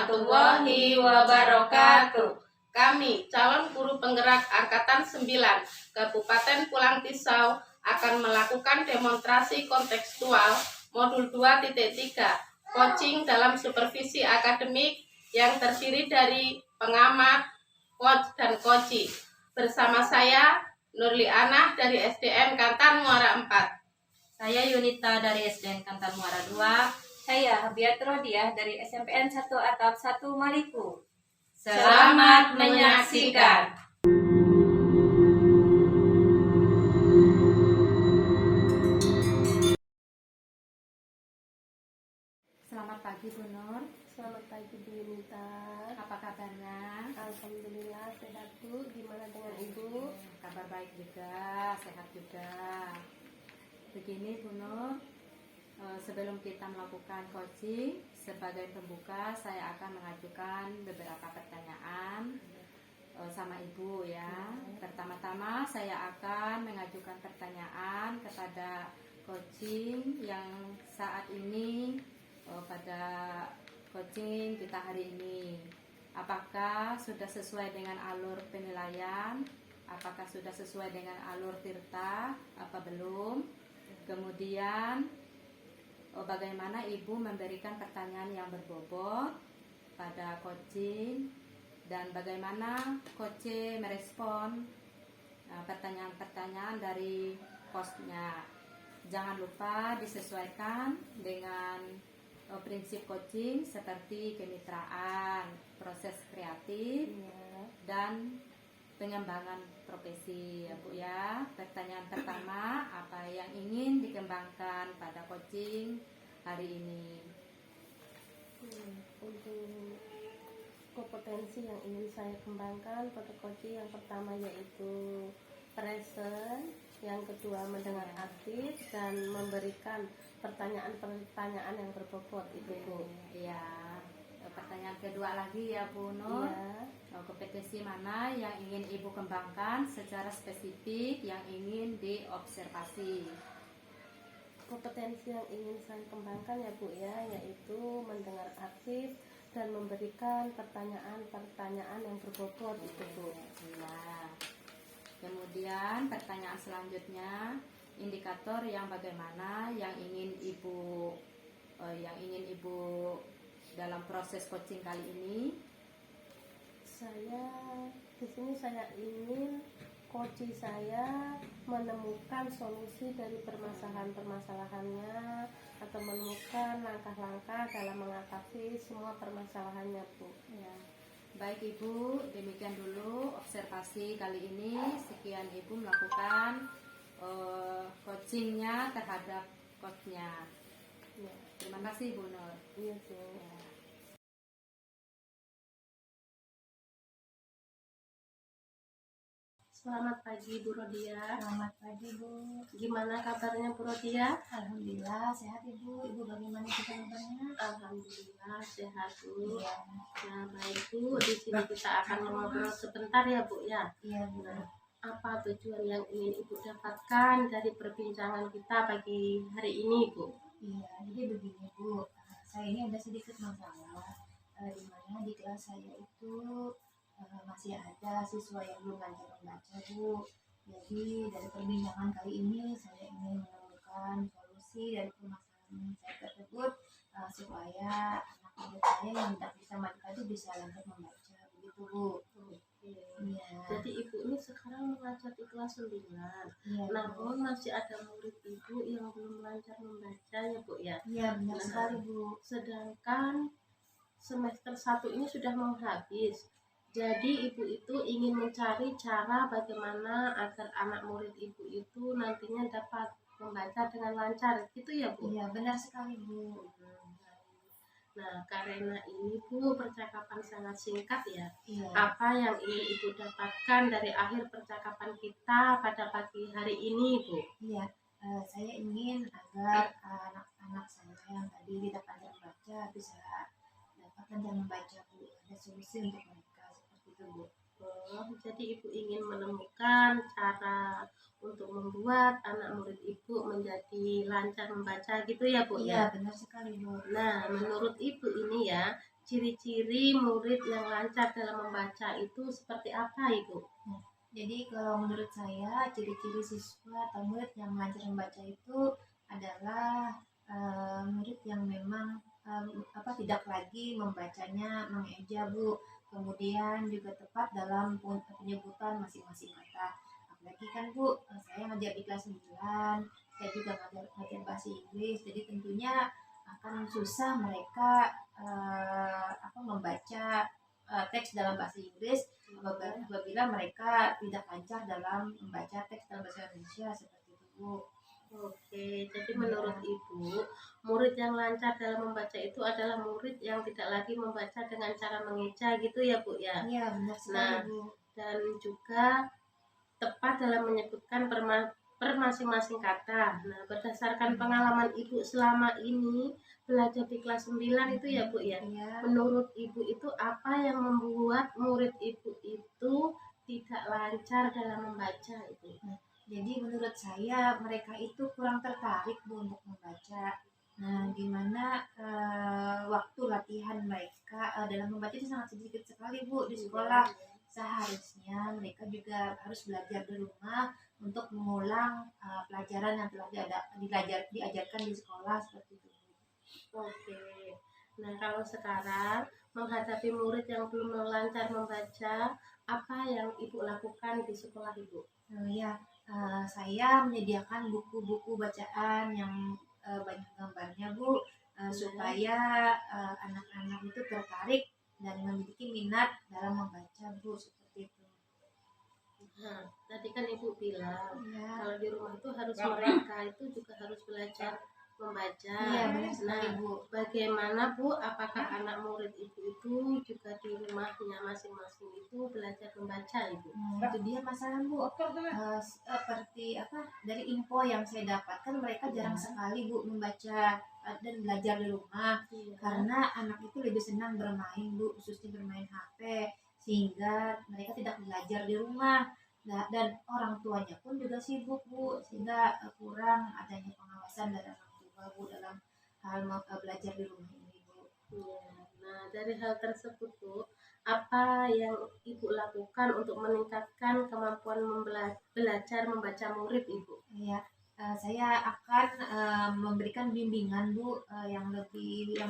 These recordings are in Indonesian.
warahmatullahi wabarakatuh. Kami, calon guru penggerak Angkatan 9 Kabupaten Pulang Pisau, akan melakukan demonstrasi kontekstual Modul 2.3 Coaching dalam Supervisi Akademik yang terdiri dari pengamat, coach, dan coaching. Bersama saya, Nurlianah dari SDN Kantan Muara 4. Saya Yunita dari SDN Kantan Muara 2. Saya Habiat Rodiah dari SMPN 1 Atap 1 Maliku. Selamat menyaksikan. Selamat pagi Bu Nur. Selamat pagi Bu Yunita. Apa kabarnya? Alhamdulillah sehat Bu. Gimana dengan Ibu? Kabar baik juga, sehat juga. Begini Bu Nur, sebelum kita melakukan coaching, sebagai pembuka saya akan mengajukan beberapa pertanyaan sama Ibu ya. Pertama-tama saya akan mengajukan pertanyaan kepada coaching yang saat ini pada coaching kita hari ini. Apakah sudah sesuai dengan alur penilaian? Apakah sudah sesuai dengan alur tirta? Apa belum? Kemudian bagaimana Ibu memberikan pertanyaan yang berbobot pada coaching, dan bagaimana coach merespon pertanyaan-pertanyaan dari hostnya. Jangan lupa disesuaikan dengan prinsip coaching seperti kemitraan, proses kreatif, dan pengembangan profesi ya Bu ya. Pertanyaan pertama, apa yang ingin dikembangkan pada coaching hari ini? Untuk kompetensi yang ingin saya kembangkan pada coaching, yang pertama yaitu present, yang kedua mendengar aktif, dan memberikan pertanyaan-pertanyaan yang berbobot itu Bu. Iya. Pertanyaan kedua lagi ya Bu Nur. Iya. Kompetensi mana yang ingin Ibu kembangkan secara spesifik yang ingin diobservasi? Kompetensi yang ingin saya kembangkan ya Bu ya, yaitu mendengar aktif dan memberikan pertanyaan-pertanyaan yang berbobot itu Bu. Iya. Kemudian pertanyaan selanjutnya, indikator yang bagaimana yang ingin Ibu dalam proses coaching kali ini? Di sini saya ingin coaching saya menemukan solusi dari permasalahan-permasalahannya, atau menemukan langkah-langkah dalam mengatasi semua permasalahannya Bu. Ya. Baik Ibu, demikian dulu observasi kali ini. Sekian Ibu melakukan coachingnya terhadap coachnya. Ya. Terima kasih Bu Nur. Iya Bu. Ya. Selamat pagi Bu Rodiah. Selamat pagi Bu. Gimana kabarnya Bu Rodiah? Alhamdulillah sehat Ibu. Ibu bagaimana juga kabarnya? Alhamdulillah sehat Bu. Iya. Nah baik Bu, di sini kita akan ngobrol sebentar ya Bu ya. Iya Bu. Nah, apa tujuan yang ingin Ibu dapatkan dari perbincangan kita pagi hari ini Bu? Iya. Jadi begini Bu. Saya ini ada sedikit masalah di mana di kelas saya itu masih ada siswa yang belum lancar membaca Bu. Jadi dari perbincangan kali ini saya ingin menemukan solusi dari permasalahan saya tersebut supaya anak murid saya yang tidak bisa membaca itu bisa lancar membaca begitu Bu. Iya. Jadi Ibu ini sekarang mengajar di kelas 9. Iya, Namun masih ada murid Ibu yang belum lancar membaca ya Bu ya. iya benar sekali Bu. Sedangkan semester 1 ini sudah mau habis. Jadi Ibu itu ingin mencari cara bagaimana agar anak murid Ibu itu nantinya dapat membaca dengan lancar, gitu ya Bu? Iya benar sekali Bu. Nah, karena ini Bu, percakapan sangat singkat ya. Iya. Apa yang ingin Ibu dapatkan dari akhir percakapan kita pada pagi hari ini Bu? Iya, saya ingin agar anak-anak saya yang tadi tidak pandai membaca bisa dapat pandai membaca Bu. Ada solusi untuk mereka seperti itu Bu. Jadi Ibu ingin menemukan cara untuk membuat anak murid Ibu menjadi lancar membaca gitu ya Bu Iya ya? benar sekali Bu. Nah, menurut Ibu ini ya, ciri-ciri murid yang lancar dalam membaca itu seperti apa, Ibu? Jadi kalau menurut saya ciri-ciri siswa atau murid yang lancar membaca itu adalah murid yang memang tidak lagi membacanya mengeja Bu, kemudian juga tepat dalam penyebutan masing-masing kata. Apalagi kan Bu, saya ngajar di kelas 9, saya juga ngajar bahasa Inggris, jadi tentunya akan susah mereka membaca teks dalam bahasa Inggris apabila mereka tidak lancar dalam membaca teks dalam bahasa Indonesia seperti itu Bu. Oke, jadi menurut Ibu, murid yang lancar dalam membaca itu adalah murid yang tidak lagi membaca dengan cara mengeja gitu ya Bu ya. Iya benar sekali Bu. Dan juga tepat dalam menyebutkan per masing-masing kata. Nah, berdasarkan pengalaman Ibu selama ini belajar di kelas 9 itu ya Bu ya. Iya. Menurut Ibu itu apa yang membuat murid Ibu itu tidak lancar dalam membaca itu? Jadi menurut saya mereka itu kurang tertarik Bu untuk membaca. Nah, dimana waktu latihan mereka dalam membaca itu sangat sedikit sekali Bu di sekolah. Seharusnya mereka juga harus belajar di rumah untuk mengulang pelajaran yang telah diajarkan di sekolah seperti itu. Oke. Nah, kalau sekarang menghadapi murid yang belum lancar membaca, apa yang Ibu lakukan di sekolah Ibu? Saya menyediakan buku-buku bacaan yang banyak gambarnya Bu, supaya anak-anak itu tertarik dan memiliki minat dalam membaca Bu, seperti itu. Nah, tadi kan Ibu bilang Ya. kalau di rumah itu harus mereka itu juga harus belajar membaca. Iya benar sekali Nah, Bu. bagaimana Bu? Apakah anak murid Ibu itu juga di rumahnya masing-masing itu belajar membaca Ibu? Itu dia masalah Bu. Seperti dari info yang saya dapatkan mereka jarang sekali Bu membaca dan belajar di rumah. Iya. Karena anak itu lebih senang bermain Bu, khususnya bermain HP, sehingga mereka tidak belajar di rumah. Nah, dan orang tuanya pun juga sibuk Bu, sehingga kurang adanya pengawasan dari orang tua Bu dalam hal belajar di rumah ini Bu. Iya. Nah, dari hal tersebut Bu, apa yang Ibu lakukan untuk meningkatkan kemampuan belajar membaca murid Ibu? Iya, saya akan memberikan bimbingan Bu yang lebih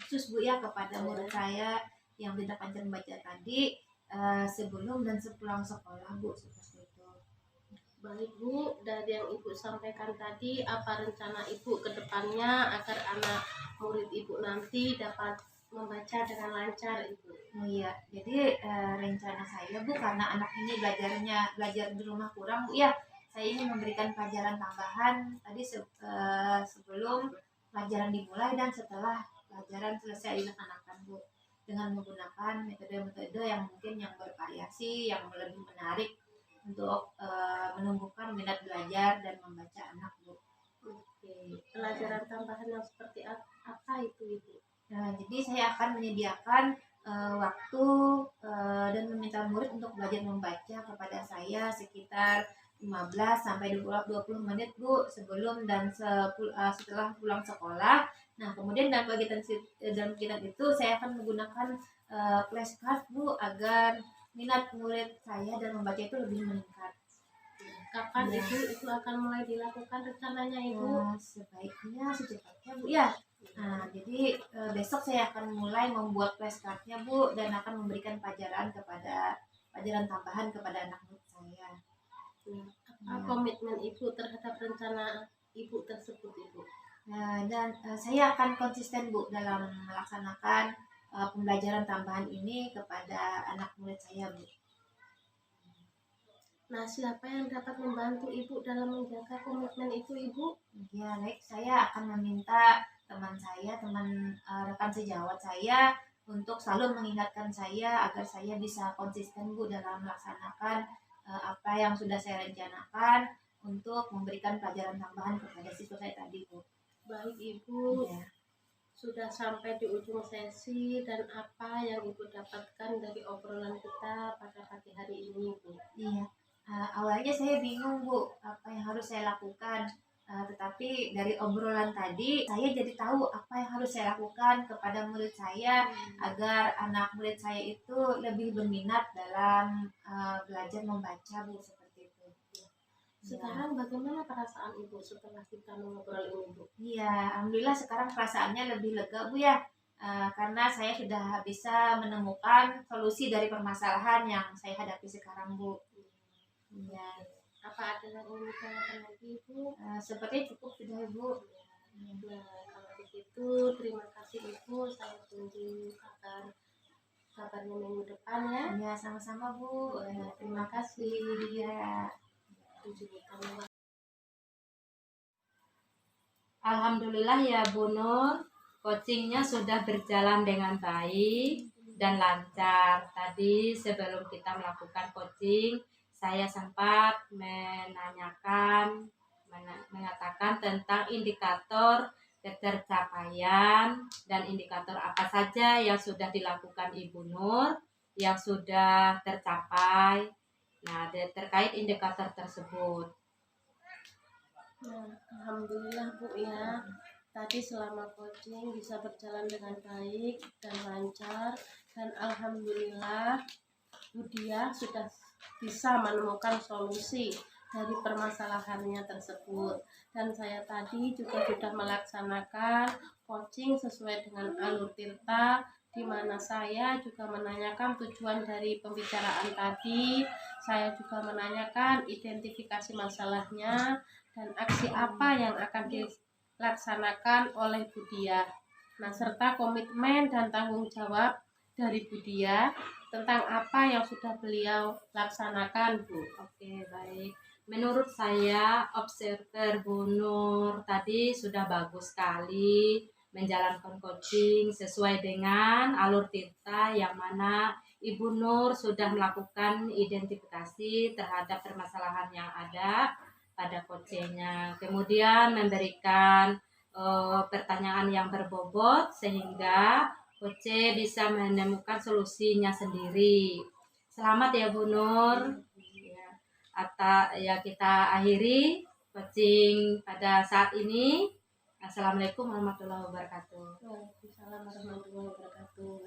khusus Bu ya kepada murid saya yang tidak lancar membaca tadi sebelum dan sepulang sekolah Bu, seperti itu. Baik Bu, dari yang Ibu sampaikan tadi, apa rencana Ibu ke depannya agar anak murid Ibu nanti dapat membaca dengan lancar Ibu? Oh iya, jadi rencana saya Bu, karena anak ini belajar di rumah kurang Bu ya, saya ingin memberikan pelajaran tambahan tadi sebelum pelajaran dimulai dan setelah pelajaran selesai dilaksanakan Bu, dengan menggunakan metode-metode yang mungkin yang bervariasi, yang lebih menarik untuk menumbuhkan minat belajar dan membaca anak Bu. Oke, pelajaran tambahan yang seperti apa itu Ibu? Nah, jadi saya akan menyediakan waktu dan meminta murid untuk belajar membaca kepada saya sekitar 15 sampai 20 menit Bu sebelum dan setelah pulang sekolah. Nah, kemudian dalam kegiatan itu saya akan menggunakan flashcard Bu agar minat murid saya dan membaca itu lebih meningkat. Kapan Ya. itu akan mulai dilakukan rencananya Ibu? Sebaiknya secepatnya Bu ya. Nah, jadi besok saya akan mulai membuat flashcardnya Bu dan akan memberikan pelajaran tambahan kepada anak murid saya. Apa komitmen Ibu terhadap rencana Ibu tersebut Ibu? Dan saya akan konsisten Bu dalam melaksanakan pembelajaran tambahan ini kepada anak murid saya Bu. Nah, siapa yang dapat membantu Ibu dalam menjaga komitmen itu Ibu? Ya, baik, saya akan meminta teman rekan sejawat saya untuk selalu mengingatkan saya agar saya bisa konsisten Bu dalam melaksanakan apa yang sudah saya rencanakan untuk memberikan pelajaran tambahan kepada siswa saya tadi Bu. Baik Ibu, Ya. sudah sampai di ujung sesi dan apa yang Ibu dapatkan dari obrolan kita pada pagi hari ini Bu? Iya. Awalnya saya bingung Bu apa yang harus saya lakukan Tetapi dari obrolan tadi saya jadi tahu apa yang harus saya lakukan kepada murid saya agar anak murid saya itu lebih berminat dalam belajar membaca, Bu, seperti itu. Sekarang bagaimana perasaan Ibu setelah kita mengobrol ini, Bu? Iya, alhamdulillah sekarang perasaannya lebih lega, Bu, ya. Karena saya sudah bisa menemukan solusi dari permasalahan yang saya hadapi sekarang, Bu. Iya. Apa ada yang ingin ditanyakan lagi, Ibu? Sepertinya cukup sudah, Ibu. Nah, kalau begitu terima kasih Ibu. Saya tunggu kabarnya minggu depan ya. Ya, sama-sama, Bu. Terima kasih. Ya. Alhamdulillah ya Bu Nur, coachingnya sudah berjalan dengan baik dan lancar. Tadi sebelum kita melakukan coaching, saya sempat mengatakan tentang indikator ketercapaian dan indikator apa saja yang sudah dilakukan Ibu Nur yang sudah tercapai. Nah, terkait indikator tersebut. Nah, alhamdulillah Bu ya. Tadi selama coaching bisa berjalan dengan baik dan lancar, dan alhamdulillah Bu Dia sudah bisa menemukan solusi dari permasalahannya tersebut. Dan saya tadi juga sudah melaksanakan coaching sesuai dengan alur Tirta, di mana saya juga menanyakan tujuan dari pembicaraan tadi. Saya juga menanyakan identifikasi masalahnya dan aksi apa yang akan dilaksanakan oleh Bu Dia. Nah, serta komitmen dan tanggung jawab dari Bu Dia tentang apa yang sudah beliau laksanakan, Bu. Oke, baik. Menurut saya, observer Bu Nur tadi sudah bagus sekali menjalankan coaching sesuai dengan alur Tirta, yang mana Ibu Nur sudah melakukan identifikasi terhadap permasalahan yang ada pada coachingnya. Kemudian memberikan pertanyaan yang berbobot sehingga coach bisa menemukan solusinya sendiri. Selamat ya Bu Nur. Ya, kita akhiri coaching pada saat ini. Assalamualaikum warahmatullahi wabarakatuh. Waalaikumsalam warahmatullahi wabarakatuh.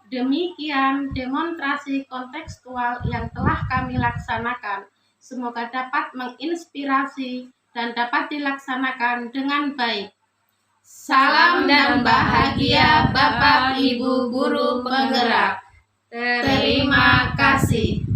Demikian demonstrasi kontekstual yang telah kami laksanakan. Semoga dapat menginspirasi dan dapat dilaksanakan dengan baik. Salam dan bahagia Bapak Ibu Guru Penggerak. Terima kasih.